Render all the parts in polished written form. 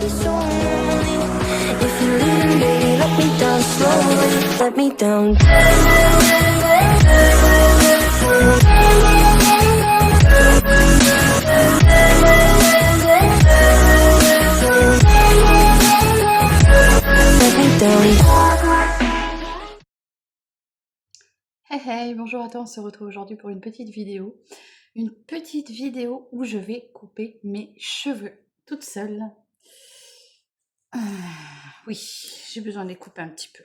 be so lonely. If you're leaving, baby, let me down slowly. Let me down. Let me down. Hey hey, bonjour à toi, on se retrouve aujourd'hui pour une petite vidéo. Une petite vidéo où je vais couper mes cheveux toute seule. Oui, j'ai besoin de les couper un petit peu.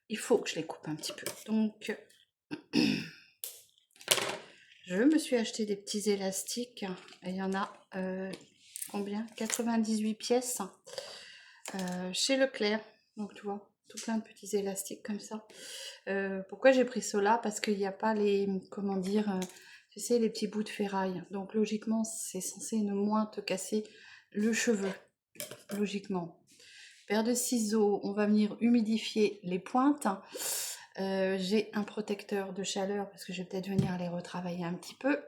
Il faut que je les coupe un petit peu. Donc, je me suis acheté des petits élastiques. Et il y en a, combien 98 pièces chez Leclerc. Donc, tu vois, tout plein de petits élastiques comme ça. Pourquoi j'ai pris cela? Parce qu'il n'y a pas les, comment dire, tu sais, les petits bouts de ferraille. Donc logiquement, c'est censé ne moins te casser le cheveu. Logiquement. Paire de ciseaux, on va venir humidifier les pointes. J'ai un protecteur de chaleur parce que je vais peut-être venir les retravailler un petit peu.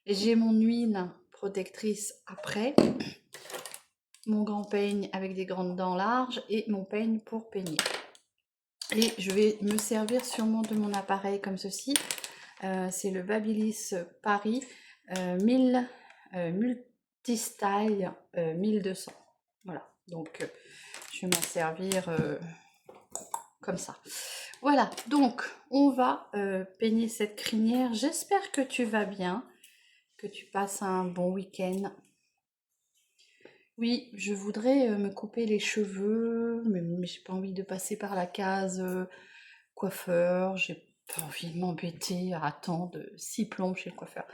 J'ai mon huile protectrice après. Mon grand peigne avec des grandes dents larges et mon peigne pour peigner. Et je vais me servir sûrement de mon appareil comme ceci. C'est le Babyliss Paris 1000 Multistyle 1200. Voilà, donc je vais m'en servir comme ça. Voilà, donc on va peigner cette crinière. J'espère que tu vas bien, que tu passes un bon week-end. Oui, je voudrais me couper les cheveux, mais j'ai pas envie de passer par la case coiffeur. J'ai pas envie de m'embêter à attendre 6 plombs chez le coiffeur.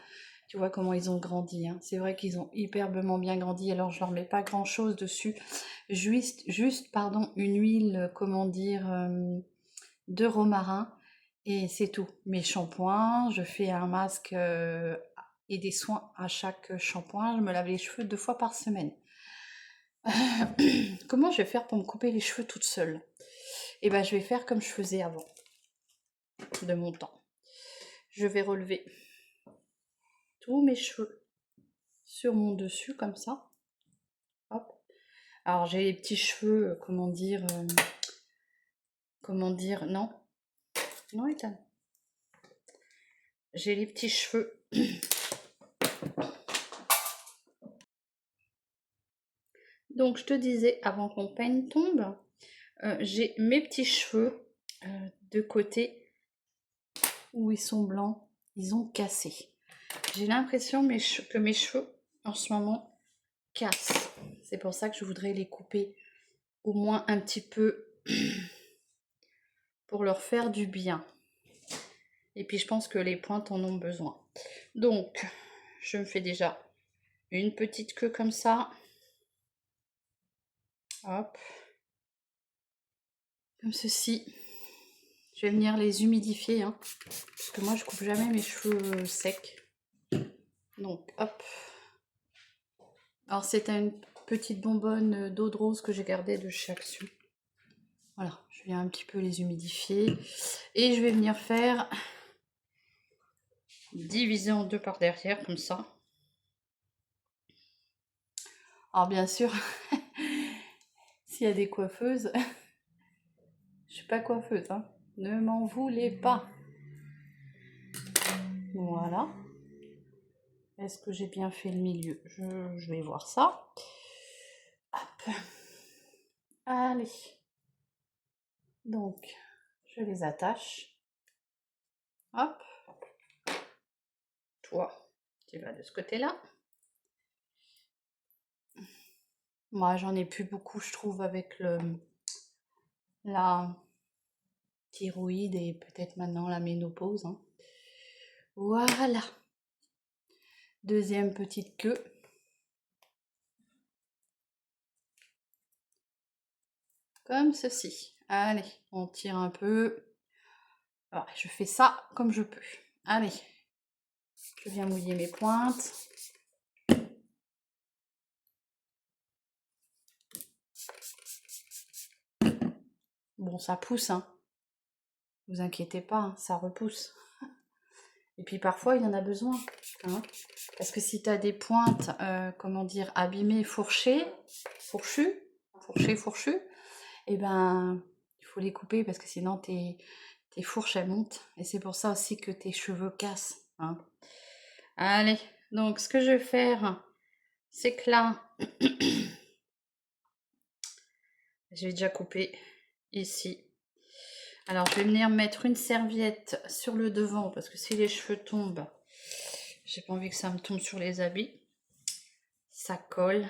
Tu vois comment ils ont grandi, hein. C'est vrai qu'ils ont hyperbement bien grandi, alors je leur mets pas grand chose dessus. Juste pardon, une huile, comment dire, de romarin, et c'est tout. Mes shampoings, je fais un masque et des soins à chaque shampoing. Je me lave les cheveux 2 fois par semaine. Comment je vais faire pour me couper les cheveux toute seule? Eh ben, je vais faire comme je faisais avant, de mon temps. Je vais relever tous mes cheveux sur mon dessus, comme ça. Hop. Alors, j'ai les petits cheveux, comment dire, non. Non, Ethan. J'ai les petits cheveux. Donc, je te disais, avant que mon peigne tombe, j'ai mes petits cheveux de côté où ils sont blancs. Ils ont cassé. J'ai l'impression que mes cheveux, en ce moment, cassent. C'est pour ça que je voudrais les couper au moins un petit peu pour leur faire du bien. Et puis, je pense que les pointes en ont besoin. Donc, je me fais déjà une petite queue comme ça. Hop. Comme ceci. Je vais venir les humidifier, hein, parce que moi, je coupe jamais mes cheveux secs. Donc, hop. Alors, c'est une petite bonbonne d'eau de rose que j'ai gardée de chez Action. Voilà, je viens un petit peu les humidifier. Et je vais venir faire diviser en deux par derrière, comme ça. Alors, bien sûr, s'il y a des coiffeuses, je suis pas coiffeuse, hein. Ne m'en voulez pas. Voilà. Est-ce que j'ai bien fait le milieu? Je vais voir ça. Hop. Allez. Donc, je les attache. Hop. Toi, tu vas de ce côté-là. Moi, j'en ai plus beaucoup, je trouve, avec la thyroïde et peut-être maintenant la ménopause, hein. Voilà. Deuxième petite queue. Comme ceci. Allez, on tire un peu. Alors, je fais ça comme je peux. Allez, je viens mouiller mes pointes. Bon, ça pousse, hein. Vous inquiétez pas, hein, ça repousse. Et puis parfois, il y en a besoin. Hein. Parce que si tu as des pointes, comment dire, abîmées, fourchues, et ben, il faut les couper parce que sinon tes fourches, elles montent. Et c'est pour ça aussi que tes cheveux cassent. Hein. Allez, donc ce que je vais faire, c'est que là, j'ai déjà coupé ici. Alors, je vais venir mettre une serviette sur le devant parce que si les cheveux tombent, j'ai pas envie que ça me tombe sur les habits. Ça colle.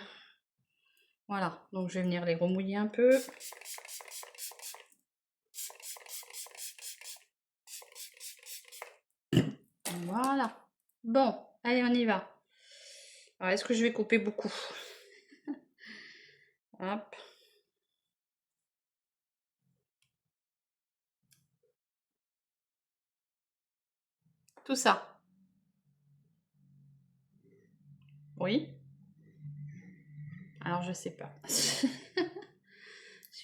Voilà, donc je vais venir les remouiller un peu. Voilà. Bon, allez, on y va. Alors, est-ce que je vais couper beaucoup? Hop. Tout ça. Oui. Alors, je sais pas. Je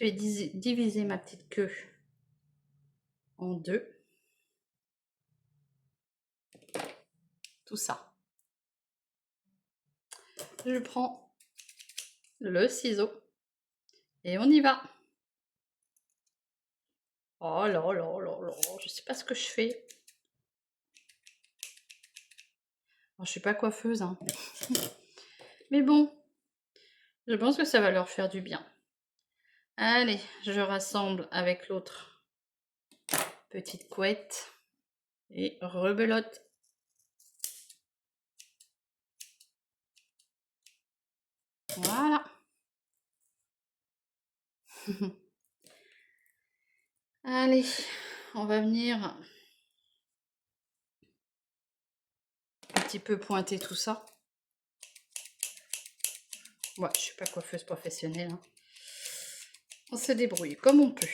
vais diviser ma petite queue en deux. Tout ça. Je prends le ciseau et on y va. Oh là là là là, je sais pas ce que je fais. Bon, je suis pas coiffeuse, hein. Mais bon, je pense que ça va leur faire du bien. Allez, je rassemble avec l'autre petite couette et rebelote. Voilà. Allez, on va venir un petit peu pointer tout ça. Moi, je suis pas coiffeuse professionnelle. Hein. On se débrouille comme on peut.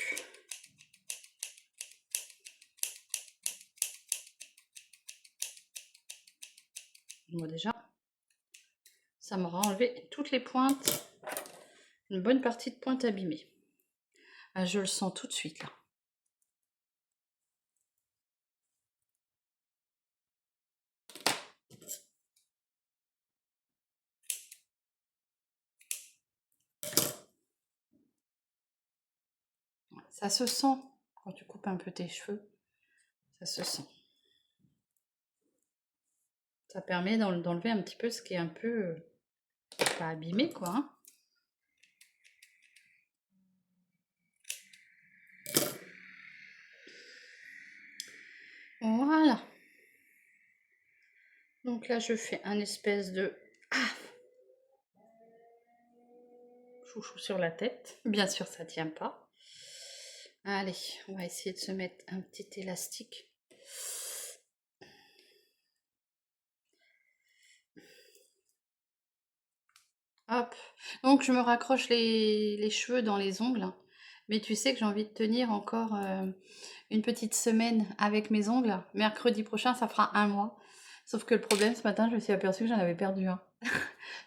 Moi déjà, ça m'aura enlevé toutes les pointes, une bonne partie de pointe abîmée. Ah, je le sens tout de suite là. Ça se sent quand tu coupes un peu tes cheveux, ça se sent. Ça permet d'enlever un petit peu ce qui est un peu pas abîmé quoi. Hein. Voilà. Donc là je fais un espèce de chouchou sur la tête. Bien sûr ça tient pas. Allez, on va essayer de se mettre un petit élastique. Hop. Donc je me raccroche les cheveux dans les ongles. Mais tu sais que j'ai envie de tenir encore une petite semaine avec mes ongles. Mercredi prochain, ça fera 1 mois. Sauf que le problème, ce matin, je me suis aperçue que j'en avais perdu un.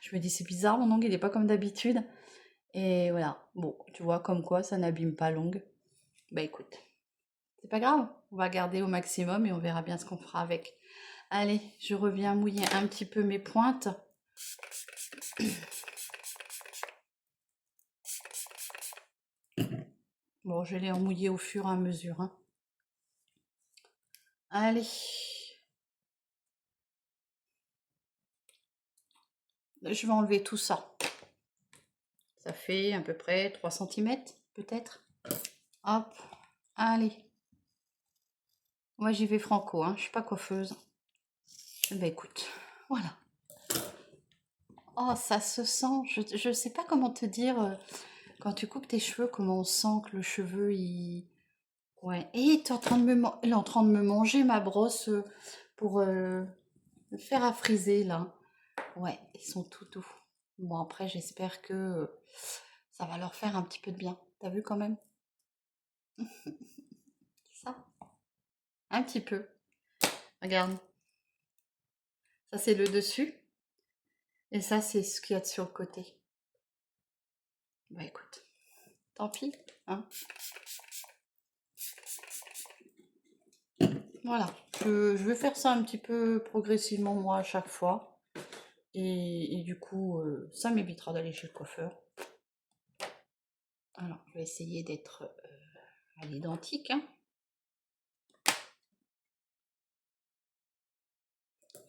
Je me dis, c'est bizarre, mon ongle, il n'est pas comme d'habitude. Et voilà. Bon, tu vois, comme quoi, ça n'abîme pas l'ongle. Bah écoute, c'est pas grave. On va garder au maximum et on verra bien ce qu'on fera avec. Allez, je reviens mouiller un petit peu mes pointes. Bon, je vais les en mouiller au fur et à mesure. Hein. Allez. Je vais enlever tout ça. Ça fait à peu près 3 cm, peut-être. Hop. Allez. Moi, j'y vais franco, hein. Je suis pas coiffeuse. Ben écoute, voilà. Oh, ça se sent. Je sais pas comment te dire. Quand tu coupes tes cheveux, comment on sent que le cheveu, il... Ouais. Et tu es en train de il est en train de me manger ma brosse pour le faire à friser, là. Ouais, ils sont tout doux. Bon, après, j'espère que ça va leur faire un petit peu de bien. T'as vu quand même? Ça? Un petit peu. Regarde. Ça, c'est le dessus. Et ça, c'est ce qu'il y a sur le côté. Bah écoute, tant pis. Hein. Voilà, je vais faire ça un petit peu progressivement moi à chaque fois. Et du coup, ça m'évitera d'aller chez le coiffeur. Alors, je vais essayer d'être à l'identique. Hein.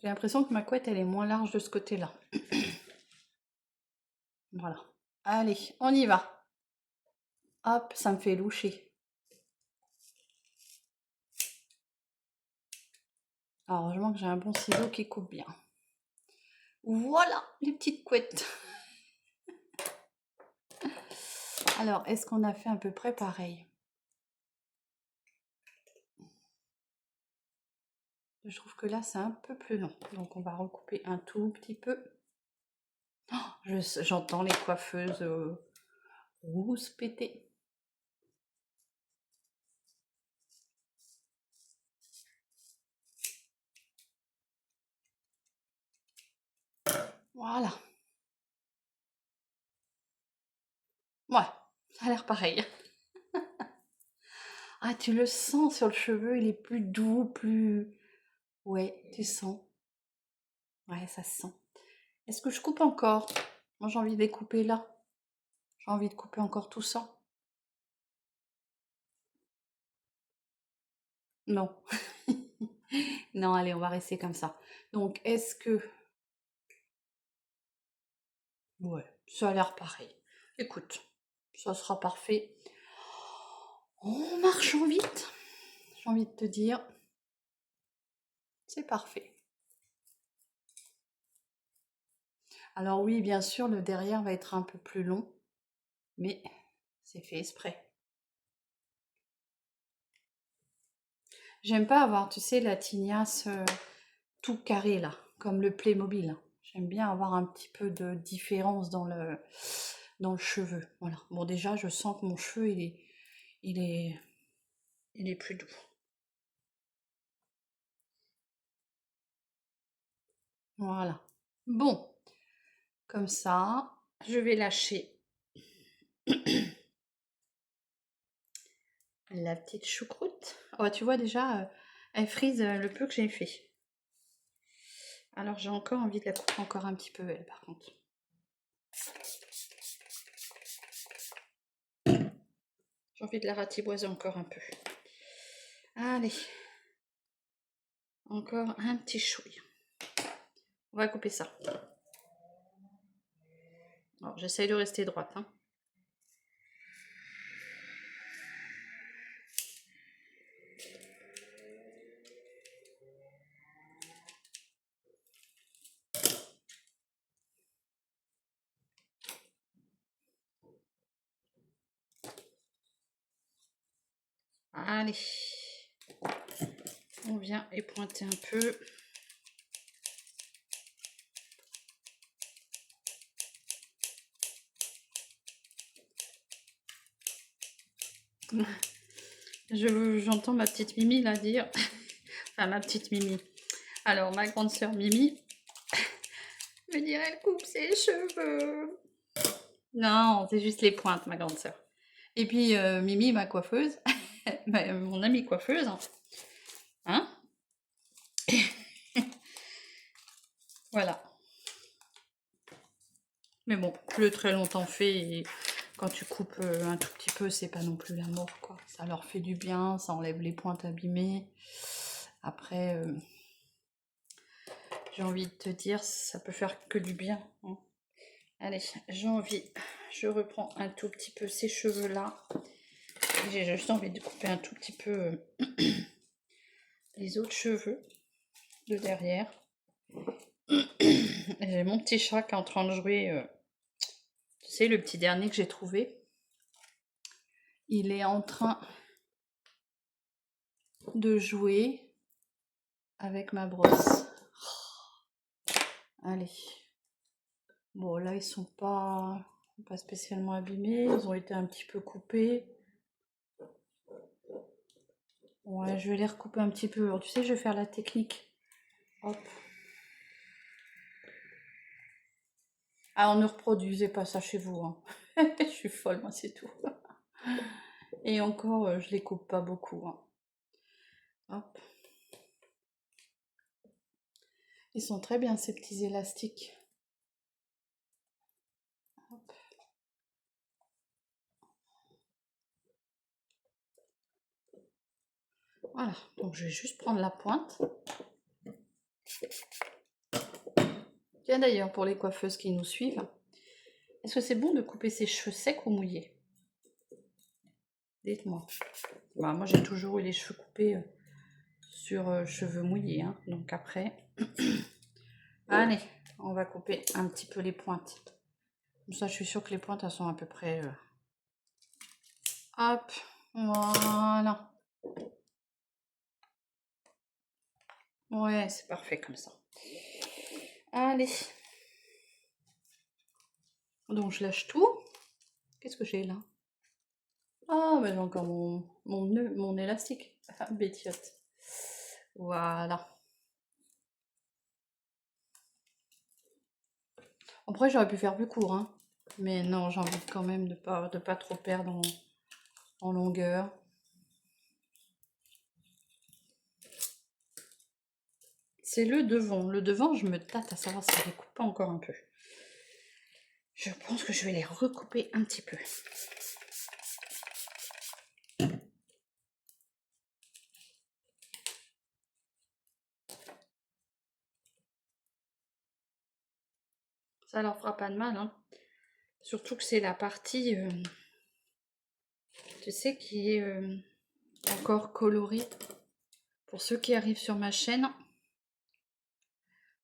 J'ai l'impression que ma couette, elle est moins large de ce côté-là. Voilà. Allez, on y va. Hop, ça me fait loucher. Alors, heureusement que j'ai un bon ciseau qui coupe bien. Voilà, les petites couettes. Alors, est-ce qu'on a fait à peu près pareil? Je trouve que là, c'est un peu plus long. Donc, on va recouper un tout petit peu. Oh, j'entends les coiffeuses rouspéter. Voilà. Ouais, ça a l'air pareil. Ah, tu le sens sur le cheveu, il est plus doux, plus... Ouais, tu sens. Ouais, ça se sent. Est-ce que je coupe encore? Moi, j'ai envie de les couper là. J'ai envie de couper encore tout ça. Non. Non, allez, on va rester comme ça. Donc, est-ce que... Ouais, ça a l'air pareil. Écoute, ça sera parfait. En marchant vite, j'ai envie de te dire, c'est parfait. Alors oui, bien sûr, le derrière va être un peu plus long, mais c'est fait exprès. J'aime pas avoir, tu sais, la tignasse tout carré là, comme le Playmobil. J'aime bien avoir un petit peu de différence dans le cheveu. Voilà. Bon, déjà, je sens que mon cheveu, il est plus doux. Voilà. Bon, comme ça, je vais lâcher la petite choucroute. Oh, tu vois déjà, elle frise le peu que j'ai fait. Alors j'ai encore envie de la couper encore un petit peu, elle, par contre. J'ai envie de la ratiboiser encore un peu. Allez. Encore un petit chouille. On va couper ça. Alors, j'essaye de rester droite. Hein. Allez. On vient épointer un peu. J'entends ma petite Mimi là dire. Enfin, ma petite Mimi. Alors, ma grande sœur Mimi me dire elle coupe ses cheveux. Non, c'est juste les pointes, ma grande sœur. Et puis, Mimi, ma coiffeuse, mon amie coiffeuse, hein. Voilà. Mais bon, plus très longtemps fait, et quand tu coupes un tout petit peu, c'est pas non plus la mort, quoi. Ça leur fait du bien, ça enlève les pointes abîmées. Après, j'ai envie de te dire, ça peut faire que du bien. Hein. Allez, je reprends un tout petit peu ces cheveux-là. J'ai juste envie de couper un tout petit peu les autres cheveux de derrière. J'ai mon petit chat qui est en train de jouer, tu sais, le petit dernier que j'ai trouvé. Il est en train de jouer avec ma brosse. Allez. Bon, là, ils sont pas spécialement abîmés. Ils ont été un petit peu coupés. Ouais, je vais les recouper un petit peu. Alors, tu sais, je vais faire la technique. Hop. Ah, on ne reproduisait pas ça chez vous. Hein. Je suis folle, moi, c'est tout. Et encore, je les coupe pas beaucoup. Hein. Hop. Ils sont très bien ces petits élastiques. Hop. Voilà, donc je vais juste prendre la pointe. Tiens d'ailleurs, pour les coiffeuses qui nous suivent, est-ce que c'est bon de couper ses cheveux secs ou mouillés? Dites-moi. Bah, moi j'ai toujours eu les cheveux coupés sur cheveux mouillés, hein. Donc après, allez, on va couper un petit peu les pointes. Comme ça, je suis sûre que les pointes elles sont à peu près. Hop, voilà. Ouais, c'est parfait comme ça. Allez. Donc je lâche tout. Qu'est-ce que j'ai là? Ah, bah j'ai encore mon nœud, mon élastique. Ah, bêtiote. Voilà. Après, j'aurais pu faire plus court, hein. Mais non, j'ai envie quand même de pas trop perdre en longueur. C'est le devant. Le devant, je me tâte à savoir si je les coupe pas encore un peu. Je pense que je vais les recouper un petit peu. Ça leur fera pas de mal, hein. Surtout que c'est la partie, tu sais, qui est encore colorée. Pour ceux qui arrivent sur ma chaîne,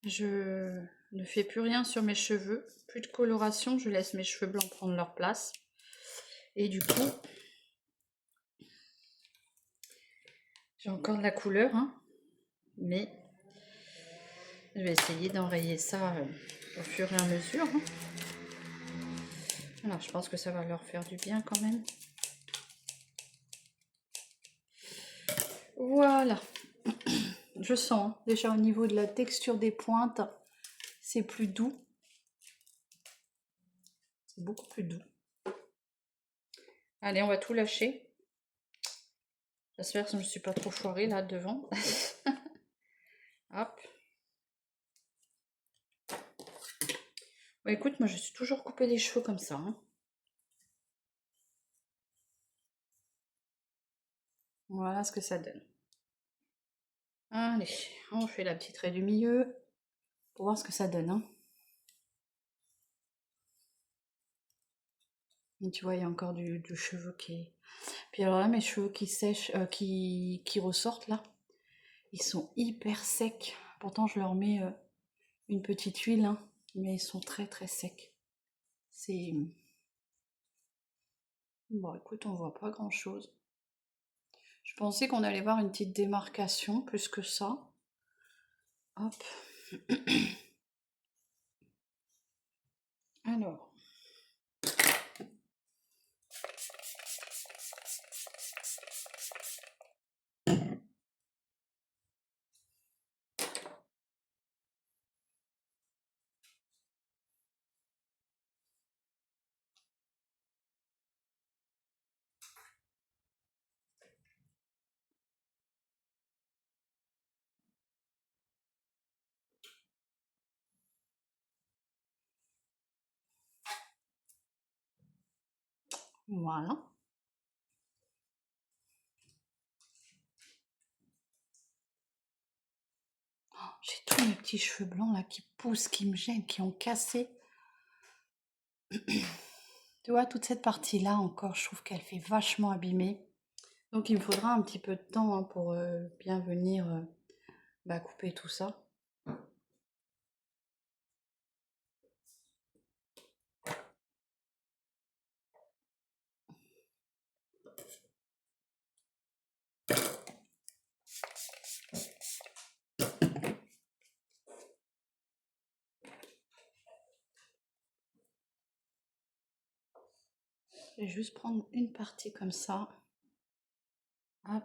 je ne fais plus rien sur mes cheveux. Plus de coloration, je laisse mes cheveux blancs prendre leur place. Et du coup, j'ai encore de la couleur, hein, mais je vais essayer d'enrayer ça au fur et à mesure, hein. Alors, je pense que ça va leur faire du bien quand même. Voilà. Je sens, hein, déjà au niveau de la texture des pointes, c'est plus doux. C'est beaucoup plus doux. Allez, on va tout lâcher. J'espère que je ne me suis pas trop foirée là devant. Hop. Bah, écoute, moi je suis toujours coupé les cheveux comme ça, hein. Voilà ce que ça donne. Allez, on fait la petite raie du milieu pour voir ce que ça donne, hein. Et tu vois, il y a encore du cheveu qui est... Puis alors là, mes cheveux qui sèchent, qui ressortent là, ils sont hyper secs. Pourtant, je leur mets une petite huile, hein, mais ils sont très très secs. C'est... Bon, écoute, on voit pas grand-chose. Je pensais qu'on allait voir une petite démarcation, plus que ça. Hop. Alors. Voilà. J'ai tous mes petits cheveux blancs là qui poussent, qui me gênent, qui ont cassé. Tu vois, toute cette partie-là encore, je trouve qu'elle fait vachement abîmer. Donc il me faudra un petit peu de temps, hein, pour bien venir couper tout ça. Je vais juste prendre une partie comme ça. Hop.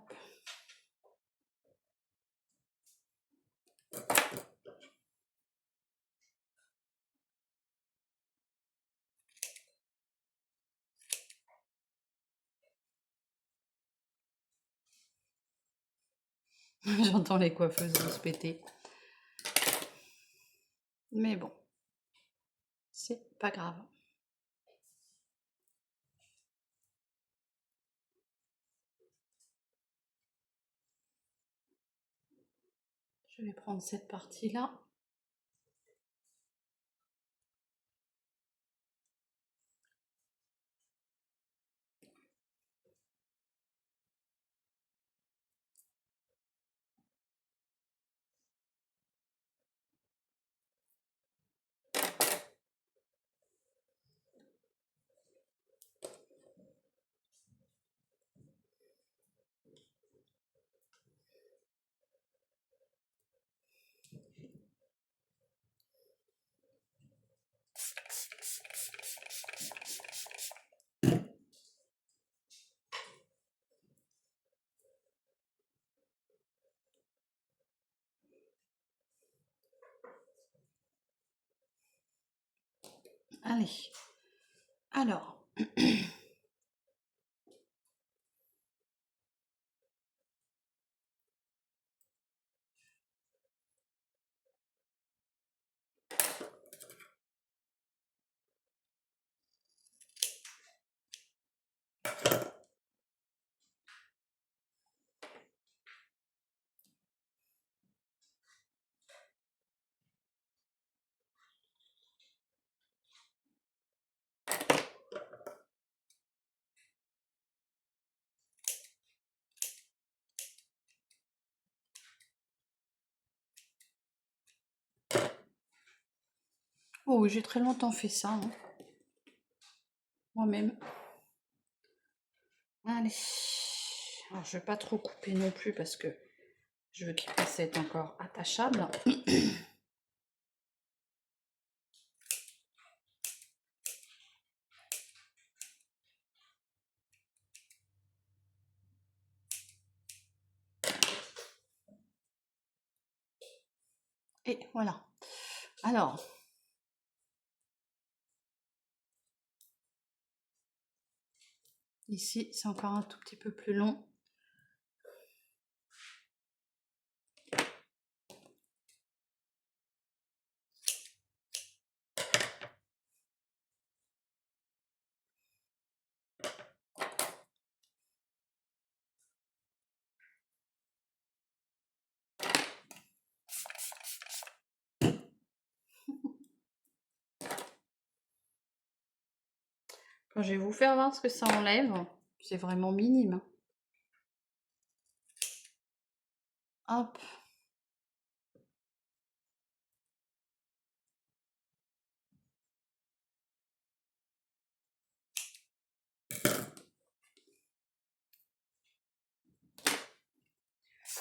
J'entends les coiffeuses se péter. Mais bon, c'est pas grave. Je vais prendre cette partie-là. Allez, alors, oh oui, j'ai très longtemps fait ça, hein, moi-même. Allez, alors je vais pas trop couper non plus parce que je veux qu'il puisse être encore attachable. Et voilà. Alors, ici, c'est encore un tout petit peu plus long. Quand je vais vous faire voir ce que ça enlève, c'est vraiment minime. Hop.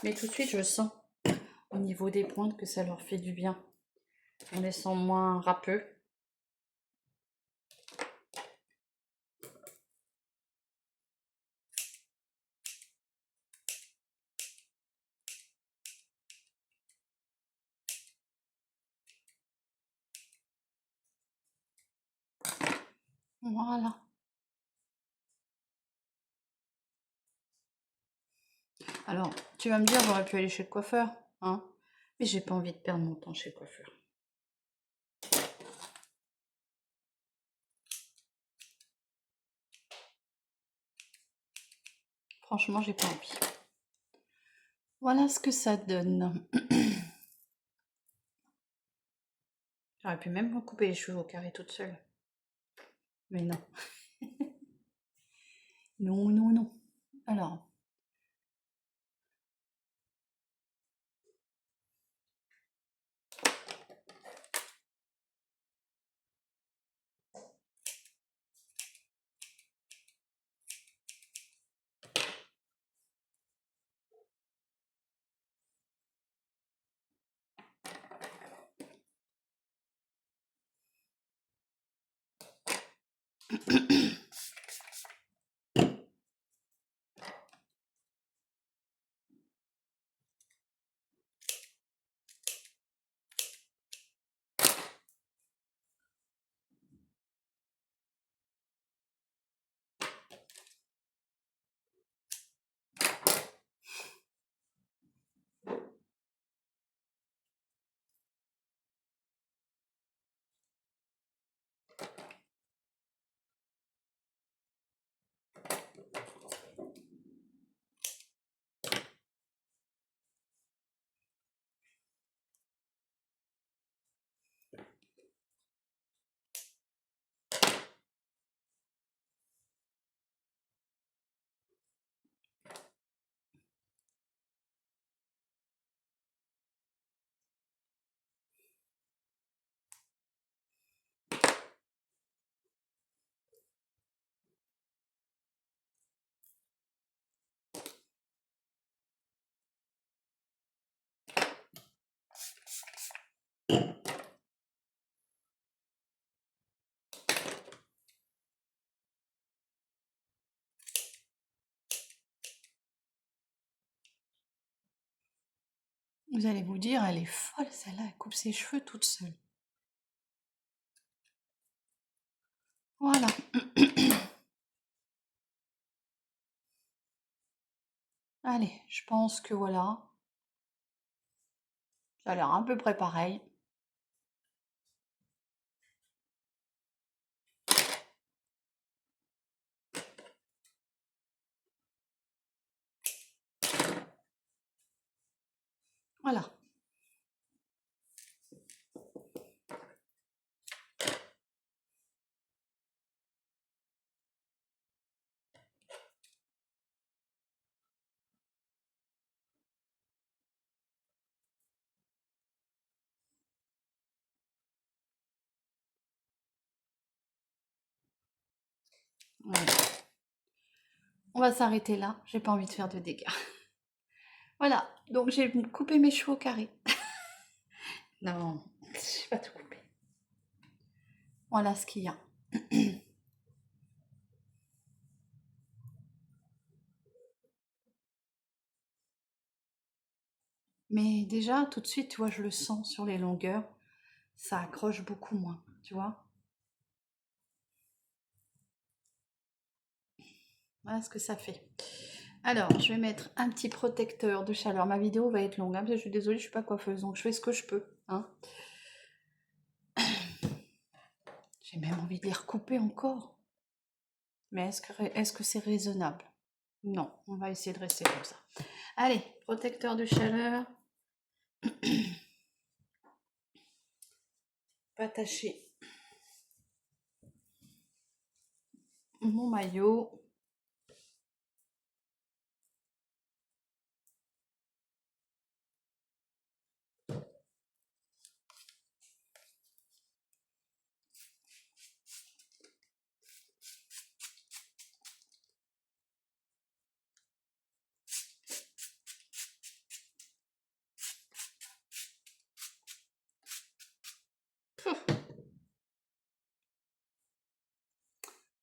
Mais tout de suite, je sens au niveau des pointes que ça leur fait du bien. On les sent moins râpeux. Voilà. Alors, tu vas me dire, j'aurais pu aller chez le coiffeur, hein, mais j'ai pas envie de perdre mon temps chez le coiffeur. Franchement, j'ai pas envie. Voilà ce que ça donne. J'aurais pu même me couper les cheveux au carré toute seule. Mais non. Non, non, non. Alors, Vous allez vous dire, elle est folle celle-là, elle coupe ses cheveux toute seule. Voilà. Allez, je pense que voilà. Ça a l'air à peu près pareil. Voilà. Voilà. On va s'arrêter là, j'ai pas envie de faire de dégâts. Voilà, donc j'ai coupé mes cheveux au carré. Non, j'ai pas tout coupé. Voilà ce qu'il y a. Mais déjà, tout de suite, tu vois, je le sens sur les longueurs. Ça accroche beaucoup moins, tu vois. Voilà ce que ça fait. Alors, je vais mettre un petit protecteur de chaleur. Ma vidéo va être longue, hein, parce que je suis désolée, je suis pas coiffeuse, donc je fais ce que je peux. Hein. J'ai même envie de les recouper encore. Mais est-ce que c'est raisonnable? Non, on va essayer de rester comme ça. Allez, protecteur de chaleur. Attacher mon maillot.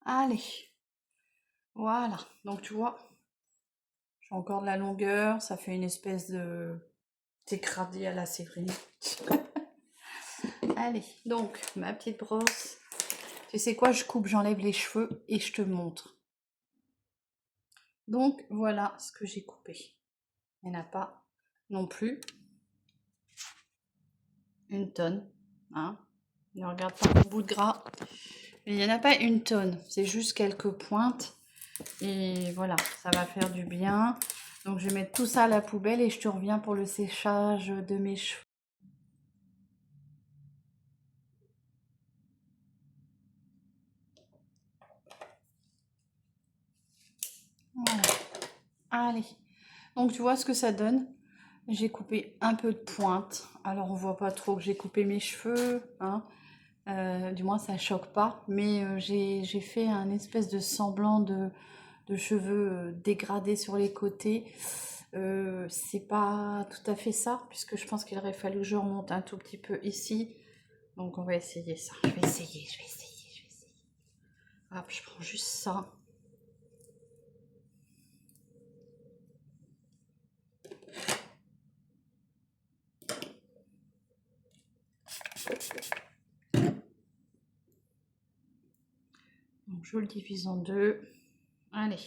Allez, voilà. Donc tu vois, j'ai encore de la longueur. Ça fait une espèce de dégradé à la Séverine. Allez, donc ma petite brosse. Tu sais quoi, je coupe, j'enlève les cheveux et je te montre. Donc voilà ce que j'ai coupé. Il n'y en a pas non plus une tonne. Hein. Ne regarde pas mon bout de gras. Il n'y en a pas une tonne. C'est juste quelques pointes. Et voilà, ça va faire du bien. Donc je vais mettre tout ça à la poubelle et je te reviens pour le séchage de mes cheveux. Voilà. Allez. Donc tu vois ce que ça donne. J'ai coupé un peu de pointe. Alors on voit pas trop que j'ai coupé mes cheveux. Hein. Du moins ça choque pas. Mais j'ai fait un espèce de semblant de cheveux dégradés sur les côtés. C'est pas tout à fait ça, puisque je pense qu'il aurait fallu que je remonte un tout petit peu ici. Donc on va essayer ça. Je vais essayer. Hop, je prends juste ça. Donc je le divise en deux. Allez.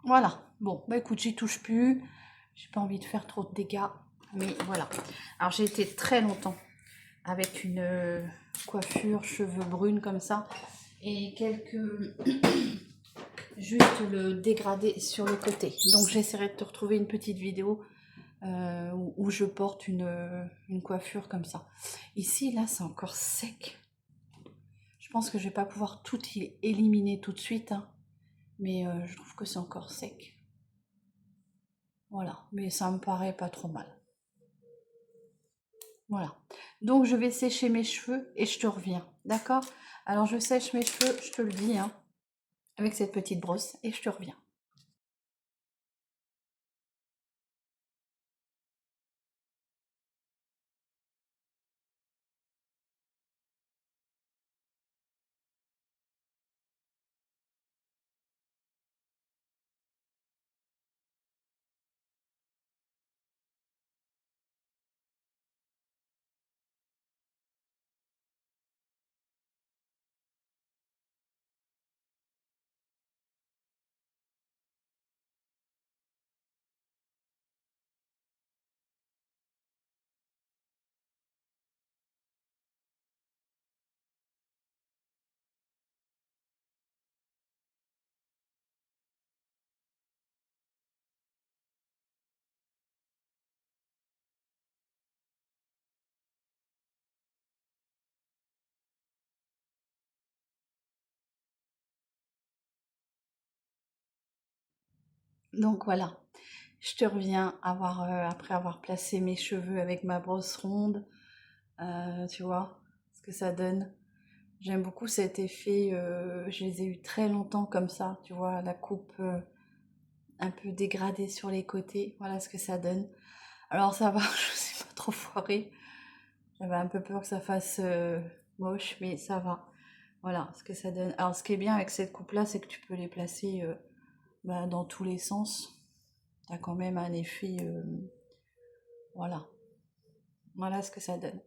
Voilà. Bon, bah écoute, j'y touche plus. J'ai pas envie de faire trop de dégâts. Mais voilà. Alors j'ai été très longtemps avec une coiffure cheveux brunes comme ça. Et quelques... juste le dégradé sur le côté. Donc j'essaierai de te retrouver une petite vidéo où je porte une coiffure comme ça. Ici, là, c'est encore sec. Je pense que je vais pas pouvoir tout éliminer tout de suite. Hein. Mais je trouve que c'est encore sec. Voilà, mais ça me paraît pas trop mal. Voilà. Donc je vais sécher mes cheveux et je te reviens. D'accord? Alors je sèche mes cheveux, je te le dis, hein, avec cette petite brosse et je te reviens. Donc voilà, je te reviens après avoir placé mes cheveux avec ma brosse ronde. Tu vois ce que ça donne. J'aime beaucoup cet effet, je les ai eu très longtemps comme ça, tu vois, la coupe un peu dégradée sur les côtés, voilà ce que ça donne. Alors ça va, je suis pas trop foirée, j'avais un peu peur que ça fasse moche, mais ça va. Voilà ce que ça donne. Alors ce qui est bien avec cette coupe-là, c'est que tu peux les placer dans tous les sens. T'as quand même un effet, voilà. Voilà ce que ça donne.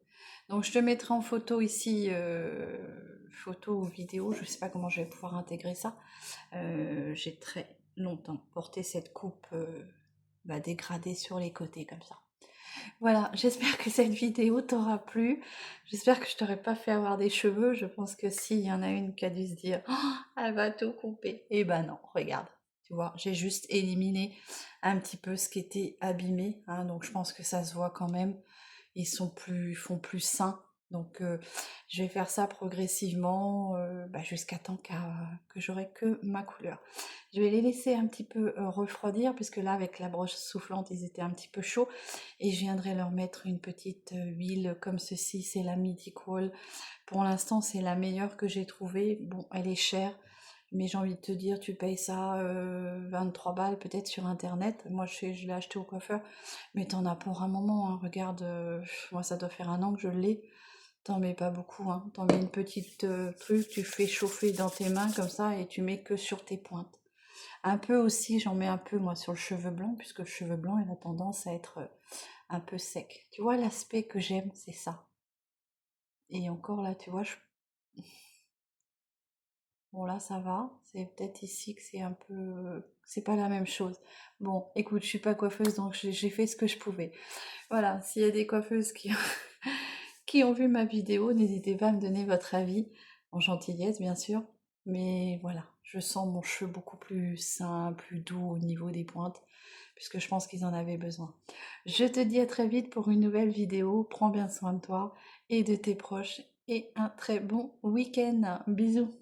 Donc je te mettrai en photo ici, photo ou vidéo, je sais pas comment je vais pouvoir intégrer ça. J'ai très longtemps porté cette coupe dégradée sur les côtés comme ça. Voilà, j'espère que cette vidéo t'aura plu. J'espère que je t'aurais pas fait avoir des cheveux. Je pense que s'il y en a une qui a dû se dire oh, elle va tout couper. Eh ben non, regarde. Tu vois, j'ai juste éliminé un petit peu ce qui était abîmé. Hein, donc je pense que ça se voit quand même. Ils font plus sains. Donc je vais faire ça progressivement jusqu'à temps que j'aurai que ma couleur. Je vais les laisser un petit peu refroidir puisque là avec la broche soufflante ils étaient un petit peu chauds et je viendrai leur mettre une petite huile comme ceci, c'est la Medical. Pour l'instant c'est la meilleure que j'ai trouvée. Bon, elle est chère, mais j'ai envie de te dire, tu payes ça 23 balles peut-être sur internet. Moi je l'ai acheté au coiffeur, mais t'en as pour un moment, hein. Regarde, moi ça doit faire un an que je l'ai. T'en mets pas beaucoup, hein. T'en mets une petite truc, tu fais chauffer dans tes mains comme ça et tu mets que sur tes pointes. Un peu aussi, j'en mets un peu moi sur le cheveu blanc, puisque le cheveu blanc il a tendance à être un peu sec. Tu vois, l'aspect que j'aime, c'est ça. Et encore là, tu vois, bon là ça va, c'est peut-être ici que c'est un peu... C'est pas la même chose. Bon, écoute, je suis pas coiffeuse, donc j'ai fait ce que je pouvais. Voilà, s'il y a des coiffeuses qui, qui ont vu ma vidéo, n'hésitez pas à me donner votre avis, en gentillesse bien sûr. Mais voilà, je sens mon cheveu beaucoup plus sain, plus doux au niveau des pointes, puisque je pense qu'ils en avaient besoin. Je te dis à très vite pour une nouvelle vidéo. Prends bien soin de toi et de tes proches et un très bon week-end. Bisous.